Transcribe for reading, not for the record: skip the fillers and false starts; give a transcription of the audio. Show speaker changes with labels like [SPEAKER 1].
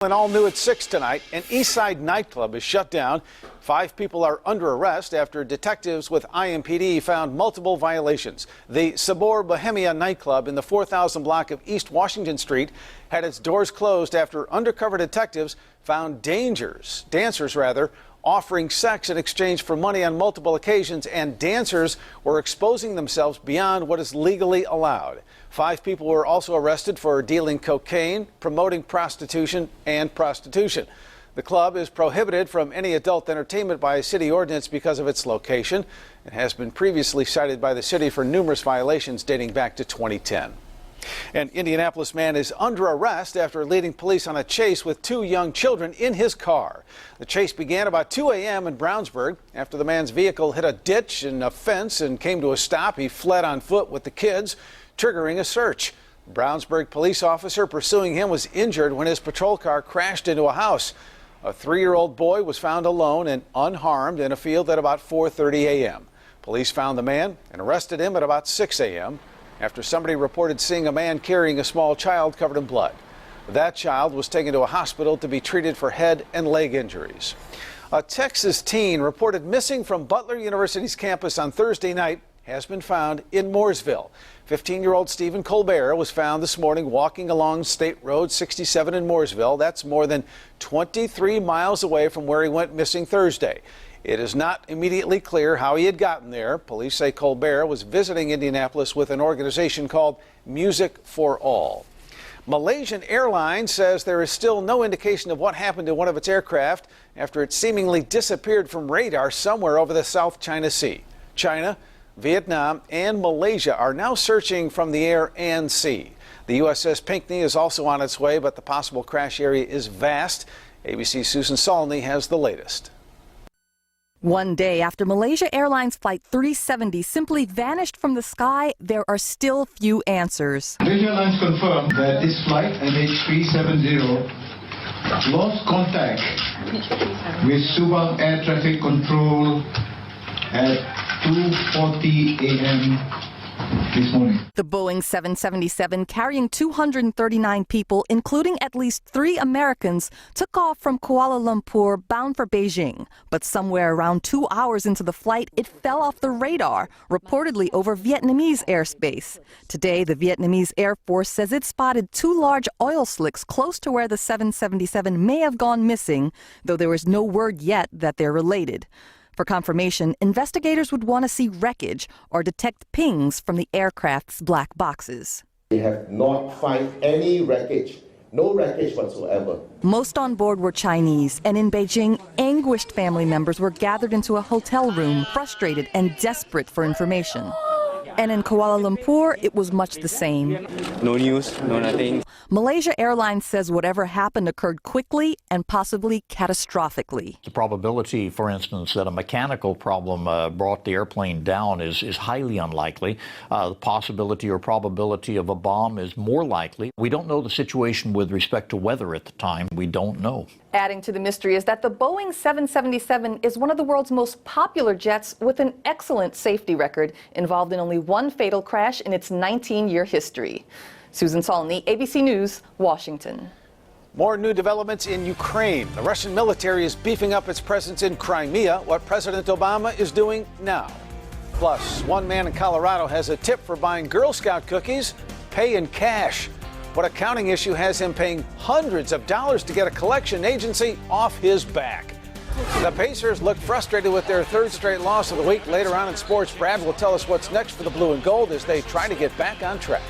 [SPEAKER 1] And all new at 6 tonight, an Eastside nightclub is shut down. 5 people are under arrest after detectives with IMPD found multiple violations. The Sabor Bohemia nightclub in the 4000 block of East Washington Street had its doors closed after undercover detectives found dancers offering sex in exchange for money on multiple occasions, and dancers were exposing themselves beyond what is legally allowed. 5 people were also arrested for dealing cocaine, promoting prostitution, and prostitution. The club is prohibited from any adult entertainment by city ordinance because of its location. It has been previously cited by the city for numerous violations dating back to 2010. An Indianapolis man is under arrest after leading police on a chase with 2 young children in his car. The chase began about 2 a.m. in Brownsburg. After the man's vehicle hit a ditch and a fence and came to a stop, he fled on foot with the kids, triggering a search. A Brownsburg police officer pursuing him was injured when his patrol car crashed into a house. A 3-year-old boy was found alone and unharmed in a field at about 4:30 a.m. Police found the man and arrested him at about 6 a.m. after somebody reported seeing a man carrying a small child covered in blood. That child was taken to a hospital to be treated for head and leg injuries. A Texas teen reported missing from Butler University's campus on Thursday night has been found in Mooresville. 15-year-old Stephen Colbert was found this morning walking along State Road 67 in Mooresville. That's more than 23 miles away from where he went missing Thursday. It is not immediately clear how he had gotten there. Police say Colbert was visiting Indianapolis with an organization called Music for All. Malaysian Airlines says there is still no indication of what happened to one of its aircraft after it seemingly disappeared from radar somewhere over the South China Sea. China, Vietnam, and Malaysia are now searching from the air and sea. The USS Pinckney is also on its way, but the possible crash area is vast. ABC's Susan Salney has the latest.
[SPEAKER 2] One day after Malaysia Airlines Flight 370 simply vanished from the sky, there are still few answers.
[SPEAKER 3] Malaysia Airlines confirmed that this flight, MH370, lost contact with Subang Air Traffic Control at 2:40 a.m. this morning.
[SPEAKER 2] The Boeing 777, carrying 239 people, including at least 3 Americans, took off from Kuala Lumpur bound for Beijing. But somewhere around 2 hours into the flight, it fell off the radar, reportedly over Vietnamese airspace. Today, the Vietnamese Air Force says it spotted 2 large oil slicks close to where the 777 may have gone missing, though there is no word yet that they're related. For confirmation, investigators would want to see wreckage or detect pings from the aircraft's black boxes.
[SPEAKER 4] We have not found any wreckage, no wreckage whatsoever.
[SPEAKER 2] Most on board were Chinese, and in Beijing, anguished family members were gathered into a hotel room, frustrated and desperate for information. And in Kuala Lumpur, it was much the same.
[SPEAKER 5] No news, no nothing.
[SPEAKER 2] Malaysia Airlines says whatever happened occurred quickly and possibly catastrophically.
[SPEAKER 6] The probability, for instance, that a mechanical problem brought the airplane down is highly unlikely. The possibility or probability of a bomb is more likely. We don't know the situation with respect to weather at the time. We don't know.
[SPEAKER 2] Adding to the mystery is that the Boeing 777 is one of the world's most popular jets with an excellent safety record, involved in only 1 fatal crash in its 19-year history. Susan Salney, ABC News, Washington.
[SPEAKER 1] More new developments in Ukraine. The Russian military is beefing up its presence in Crimea, what President Obama is doing now. Plus, one man in Colorado has a tip for buying Girl Scout cookies, pay in cash. What accounting issue has him paying hundreds of dollars to get a collection agency off his back? The Pacers look frustrated with their 3rd straight loss of the week. Later on in sports, Brad will tell us what's next for the Blue and Gold as they try to get back on track.